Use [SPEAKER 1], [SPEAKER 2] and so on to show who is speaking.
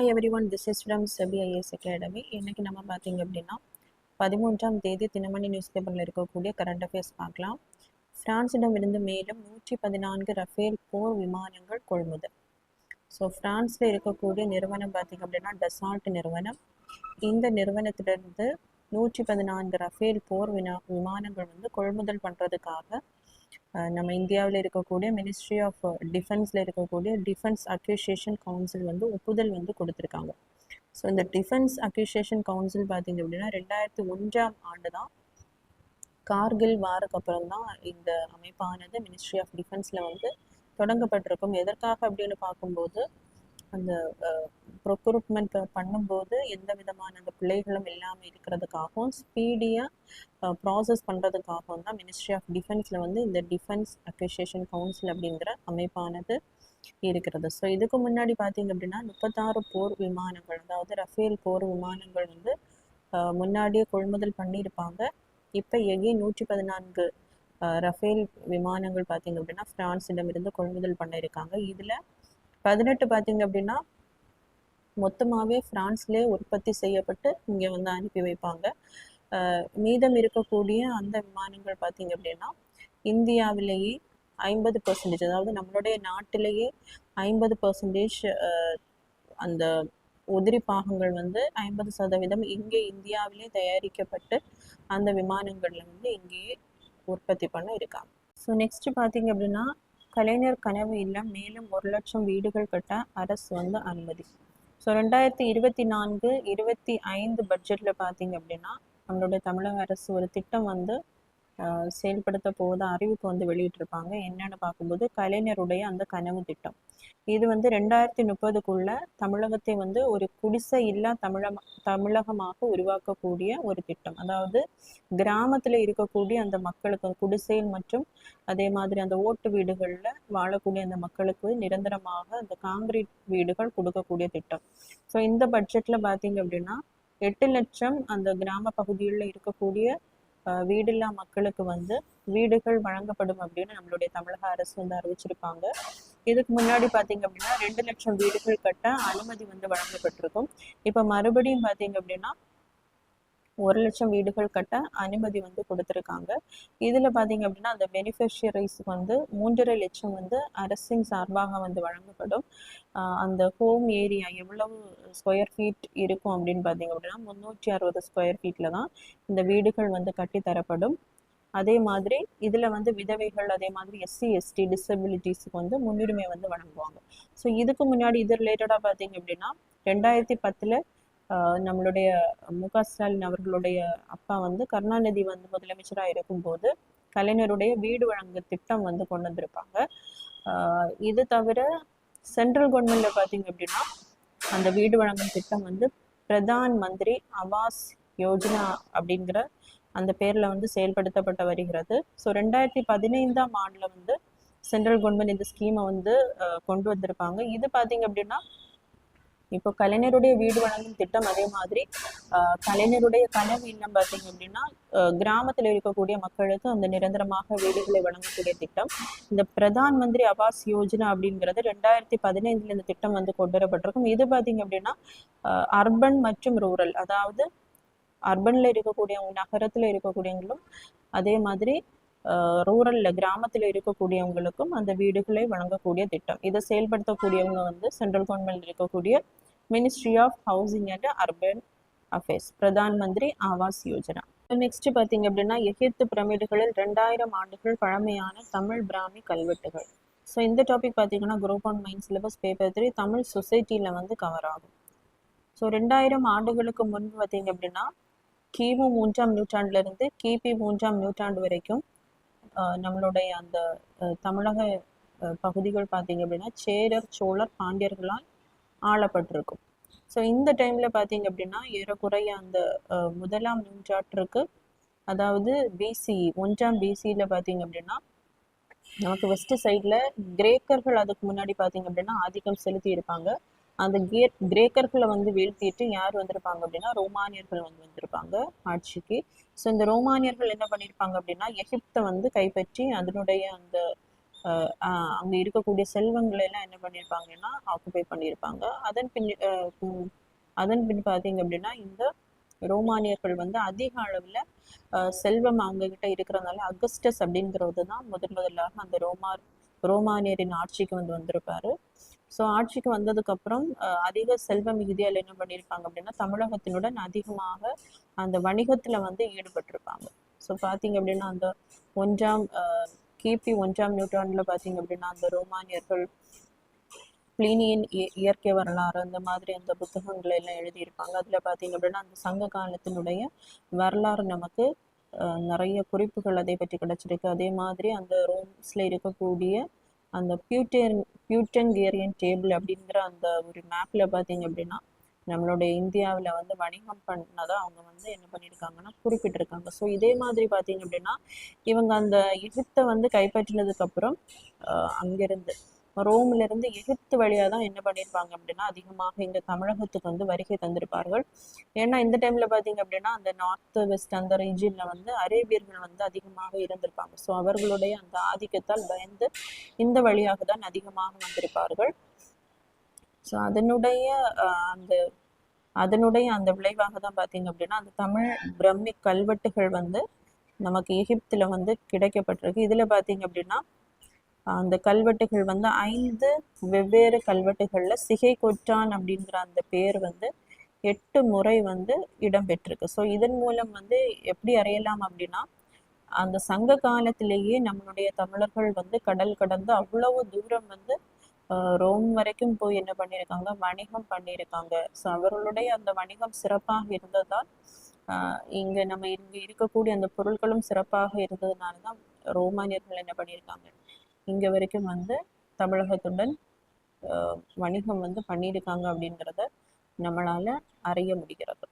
[SPEAKER 1] Hi everyone, this is from SEBI IAS Academy. இன்னைக்கு நம்ம பார்த்தீங்க அப்படின்னா 13ஆம் தேதி தினமணி நியூஸ் பேப்பரில் இருக்கக்கூடிய கரண்ட் அஃபேர்ஸ் பார்க்கலாம். பிரான்சிடமிருந்து மேலும் 114 ரஃபேல் போர் விமானங்கள் கொள்முதல். ஸோ ஃப்ரான்ஸில் இருக்கக்கூடிய நிறுவனம் பார்த்தீங்க அப்படின்னா டசால்ட் நிறுவனம். இந்த நிறுவனத்திலிருந்து 114 ரஃபேல் போர் விமானங்கள் வந்து கொள்முதல் பண்ணுறதுக்காக நம்ம இந்தியாவில் இருக்கக்கூடிய மினிஸ்ட்ரி ஆஃப் டிஃபென்ஸில் இருக்கக்கூடிய டிஃபென்ஸ் அக்யூசியேஷன் கவுன்சில் வந்து ஒப்புதல் வந்து கொடுத்துருக்காங்க. ஸோ இந்த டிஃபென்ஸ் அக்யூசியேஷன் கவுன்சில் பார்த்தீங்க அப்படின்னா 2001ஆம் ஆண்டு தான் கார்கில் வாருக்கு அப்புறம் தான் இந்த அமைப்பானது மினிஸ்ட்ரி ஆஃப் டிஃபென்ஸில் வந்து தொடங்கப்பட்டிருக்கும். எதற்காக அப்படின்னு பார்க்கும்போது அந்த ப்ரொக்யூர்மெண்ட் பண்ணும்போது எந்த விதமான அந்த பிள்ளைகளும் இல்லாமல் இருக்கிறதுக்காகவும் ஸ்பீடியாக ப்ராசஸ் பண்ணுறதுக்காகவும் தான் மினிஸ்ட்ரி ஆஃப் டிஃபென்ஸில் வந்து இந்த டிஃபென்ஸ் அக்விசிஷன் கவுன்சில் அப்படிங்கிற அமைப்பானது இருக்கிறது. ஸோ இதுக்கு முன்னாடி பார்த்தீங்க அப்படின்னா 36 போர் விமானங்கள், அதாவது ரஃபேல் போர் விமானங்கள் வந்து முன்னாடியே கொள்முதல் பண்ணியிருப்பாங்க. இப்போ எகைன் 114 ரஃபேல் விமானங்கள் பார்த்தீங்க அப்படின்னா பிரான்ஸிடமிருந்து கொள்முதல் பண்ணியிருக்காங்க. இதில் 18 பார்த்தீங்க அப்படின்னா மொத்தமாகவே ஃப்ரான்ஸ்லேயே உற்பத்தி செய்யப்பட்டு இங்கே வந்து அனுப்பி வைப்பாங்க. மீதம் இருக்கக்கூடிய அந்த விமானங்கள் பார்த்தீங்க அப்படின்னா இந்தியாவிலேயே 50%, அதாவது நம்மளுடைய நாட்டிலேயே 50% அந்த உதிரி பாகங்கள் வந்து 50% இங்கே இந்தியாவிலே தயாரிக்கப்பட்டு அந்த விமானங்களில் வந்து இங்கேயே உற்பத்தி பண்ண இருக்காங்க. ஸோ நெக்ஸ்ட் பார்த்தீங்க அப்படின்னா கலைஞர் கனவு இல்லம் மேலும் 1 லட்சம் வீடுகள் கட்ட அரசு வந்து அனுமதி. ஸோ 2024-25 பட்ஜெட்டில் பார்த்தீங்க அப்படின்னா நம்மளுடைய தமிழக அரசு ஒரு திட்டம் வந்து செயல்படுத்த போத அறிவிப்பு வந்து வெளியிட்டிருப்பாங்க. என்னன்னு பார்க்கும்போது கலைஞருடைய அந்த கனவு திட்டம். இது வந்து 2030க்குள்ள தமிழகத்தை வந்து ஒரு குடிசை இல்லா தமிழகமாக உருவாக்கக்கூடிய ஒரு திட்டம். அதாவது கிராமத்தில் இருக்கக்கூடிய அந்த மக்களுக்கு குடிசை மற்றும் அதே மாதிரி அந்த ஓட்டு வீடுகளில் வாழக்கூடிய அந்த மக்களுக்கு நிரந்தரமாக அந்த காங்கிரீட் வீடுகள் கொடுக்கக்கூடிய திட்டம். ஸோ இந்த பட்ஜெட்டில் பார்த்தீங்க அப்படின்னா 8 லட்சம் அந்த கிராம பகுதிகளில் இருக்கக்கூடிய வீடில்லா மக்களுக்கு வந்து வீடுகள் வழங்கப்படும் அப்படின்னு நம்மளுடைய தமிழக அரசு வந்து அறிவிச்சிருப்பாங்க. இதுக்கு முன்னாடி பார்த்தீங்க அப்படின்னா 2 லட்சம் வீடுகள் கட்ட அனுமதி வந்து வழங்கப்பட்டிருக்கும். இப்போ மறுபடியும் பார்த்தீங்க அப்படின்னா 1 லட்சம் வீடுகள் கட்ட அனுமதி வந்து கொடுத்துருக்காங்க. இதில் பார்த்தீங்க அப்படின்னா அந்த பெனிஃபிஷியரிஸ்க்கு வந்து 3.5 லட்சம் வந்து அரசின் சார்பாக வந்து வழங்கப்படும். அந்த ஹோம் ஏரியா எவ்வளவு ஸ்கொயர் ஃபீட் இருக்கும் அப்படின்னு பார்த்தீங்க அப்படின்னா 360 ஸ்கொயர் ஃபீட்டில் தான் இந்த வீடுகள் வந்து கட்டித்தரப்படும். அதே மாதிரி இதில் வந்து விதவைகள், அதே மாதிரி SC ST டிசபிலிட்டிஸுக்கு வந்து முன்னுரிமை வந்து வழங்குவாங்க. ஸோ இதுக்கு முன்னாடி இது ரிலேட்டடாக பார்த்தீங்க அப்படின்னா 2010 நம்மளுடைய முக ஸ்டாலின் அவர்களுடைய அப்பா வந்து கருணாநிதி வந்து முதலமைச்சராக இருக்கும்போது கலைஞருடைய வீடு வழங்கு திட்டம் வந்து கொண்டு வந்திருப்பாங்க. இது தவிர சென்ட்ரல் கவர்மெண்ட்ல பார்த்தீங்க அப்படின்னா அந்த வீடு வழங்கும் திட்டம் வந்து பிரதான் மந்திரி ஆவாஸ் யோஜனா அப்படிங்கிற அந்த பேரில் வந்து செயல்படுத்தப்பட்டு வருகிறது. ஸோ 2015ஆம் ஆண்டில் வந்து சென்ட்ரல் கவர்மெண்ட் இந்த ஸ்கீமை வந்து கொண்டு வந்திருப்பாங்க. இது பார்த்தீங்க அப்படின்னா இப்போ கலைஞருடைய வீடு வழங்கும் திட்டம், அதே மாதிரி கலைஞருடைய கனவு இல்லம் பார்த்தீங்க அப்படின்னா கிராமத்தில் இருக்கக்கூடிய மக்களுக்கு அந்த நிரந்தரமாக வீடுகளை வழங்கக்கூடிய திட்டம். இந்த பிரதான் மந்திரி ஆவாஸ் யோஜனா அப்படிங்கிறது 2015 இந்த திட்டம் வந்து கொண்டு வரப்பட்டிருக்கும். இது பார்த்தீங்க அப்படின்னா அர்பன் மற்றும் ரூரல், அதாவது அர்பன்ல இருக்கக்கூடியவங்க, நகரத்துல இருக்கக்கூடியவங்களும் அதே மாதிரி ரூரல்ல கிராமத்தில் இருக்கக்கூடியவங்களுக்கும் அந்த வீடுகளை வழங்கக்கூடிய திட்டம். இதை செயல்படுத்தக்கூடியவங்க வந்து சென்ட்ரல் கவர்மெண்ட் இருக்கக்கூடிய ministry of housing and urban affairs, Pradhan Mantri Awas Yojana. Next பார்த்தீங்க அப்படின்னா எகிப்து பிரமிடுகளில் 2000 ஆண்டுகள் பழமையான தமிழ் பிராமி கல்வெட்டுகள். ஸோ இந்த டாபிக் பார்த்தீங்கன்னா group 1 mind syllabus paper 3 Tamil சொசைட்டியில் வந்து கவர் ஆகும். ஸோ 2000 ஆண்டுகளுக்கு முன்பு பார்த்தீங்க அப்படின்னா கிமு 3ஆம் நூற்றாண்டிலிருந்து கிபி 3ஆம் நூற்றாண்டு வரைக்கும் நம்மளுடைய அந்த தமிழக பகுதிகள் பார்த்தீங்க அப்படின்னா சேரர், சோழர், பாண்டியர்களால் ஆளப்பட்டிருக்கும். ஸோ இந்த டைமில் பார்த்தீங்க அப்படின்னா ஏறக்குறைய அந்த 1ஆம் நூற்றாண்டிற்கு, அதாவது BC 1ஆம் BCயில் பார்த்தீங்க அப்படின்னா நமக்கு வெஸ்ட் சைடில் கிரேக்கர்கள் அதுக்கு முன்னாடி பார்த்தீங்க அப்படின்னா ஆதிக்கம் செலுத்தி இருப்பாங்க. அந்த கிரேக்கர்களை வந்து வீழ்த்திட்டு யார் வந்திருப்பாங்க அப்படின்னா ரோமானியர்கள் வந்து வந்திருப்பாங்க ஆட்சிக்கு. ஸோ இந்த ரோமானியர்கள் என்ன பண்ணியிருப்பாங்க அப்படின்னா எகிப்தை வந்து கைப்பற்றி அதனுடைய அந்த அங்கே இருக்கக்கூடிய செல்வங்களை எல்லாம் என்ன பண்ணியிருப்பாங்கன்னா ஆக்குபை பண்ணியிருப்பாங்க. அதன் பின் பார்த்தீங்க அப்படின்னா இந்த ரோமானியர்கள் வந்து அதிக அளவில் செல்வம் அவங்க கிட்ட இருக்கிறதுனால அகஸ்டஸ் அப்படிங்கிறது தான் முதலாக அந்த ரோமானியரின் ஆட்சிக்கு வந்திருப்பாரு. ஸோ ஆட்சிக்கு வந்ததுக்கப்புறம் அதிக செல்வ மிகுதியால் என்ன பண்ணியிருப்பாங்க அப்படின்னா தமிழகத்தினுடன் அதிகமாக அந்த வணிகத்தில் வந்து ஈடுபட்டிருப்பாங்க. ஸோ பார்த்தீங்க அப்படின்னா அந்த கிபி 1ஆம் நூற்றாண்டில் பார்த்தீங்க அப்படின்னா அந்த ரோமானியர்கள் பிளினியின் இயற்கை வரலாறு அந்த மாதிரி அந்த புத்தகங்களை எல்லாம் எழுதியிருப்பாங்க. அதில் பார்த்தீங்க அப்படின்னா அந்த சங்க காலத்தினுடைய வரலாறு நமக்கு நிறைய குறிப்புகள் அதை பற்றி கிடைச்சிருக்கு. அதே மாதிரி அந்த ரோம்ஸில் இருக்கக்கூடிய அந்த பியூட்டங்கேரியன் டேபிள் அப்படிங்கிற அந்த ஒரு மேப்பில் பார்த்தீங்க அப்படின்னா நம்மளுடைய இந்தியாவில் வந்து வணிகம் பண்ணதை அவங்க வந்து என்ன பண்ணியிருக்காங்கன்னா குறிப்பிட்டிருக்காங்க. ஸோ இதே மாதிரி பார்த்தீங்க அப்படின்னா இவங்க அந்த எகிப்தை வந்து கைப்பற்றினதுக்கப்புறம் அங்கிருந்து ரோம்லேருந்து எகிப்து வழியாக தான் என்ன பண்ணியிருப்பாங்க அப்படின்னா அதிகமாக இங்கே தமிழகத்துக்கு வந்து வருகை தந்திருப்பார்கள். ஏன்னா இந்த டைமில் பார்த்தீங்க அப்படின்னா அந்த நார்த் வெஸ்ட் அந்த ரீஜியனில் வந்து அரேபியர்கள் வந்து அதிகமாக இருந்திருப்பாங்க. ஸோ அவர்களுடைய அந்த ஆதிக்கத்தால் பயந்து இந்த வழியாக தான் அதிகமாக வந்திருப்பார்கள். ஸோ அதனுடைய அந்த விளைவாக தான் பார்த்தீங்க அப்படின்னா அந்த தமிழ் பிரம்மி கல்வெட்டுகள் வந்து நமக்கு எகிப்தில் வந்து கிடைக்கப்பட்டிருக்கு. இதில் பார்த்தீங்க அப்படின்னா அந்த கல்வெட்டுகள் வந்து 5 வெவ்வேறு கல்வெட்டுகளில் சிகை கொற்றான் அப்படிங்கிற அந்த பேர் வந்து 8 முறை வந்து இடம்பெற்றிருக்கு. ஸோ இதன் மூலம் வந்து எப்படி அறியலாம் அப்படின்னா அந்த சங்க காலத்திலேயே நம்மளுடைய தமிழர்கள் வந்து கடல் கடந்து அவ்வளவு தூரம் வந்து ரோம் வரைக்கும் போய் என்ன பண்ணியிருக்காங்க வணிகம் பண்ணியிருக்காங்க. ஸோ அவர்களுடைய அந்த வணிகம் சிறப்பாக இருந்ததால் நம்ம இங்கே இருக்கக்கூடிய அந்த பொருட்களும் சிறப்பாக இருந்ததுனால தான் ரோமானியர்கள் என்ன பண்ணியிருக்காங்க இங்கே வரைக்கும் வந்து தமிழகத்துடன் வணிகம் வந்து பண்ணியிருக்காங்க அப்படிங்கிறத நம்மளால அறிய முடிகிறது.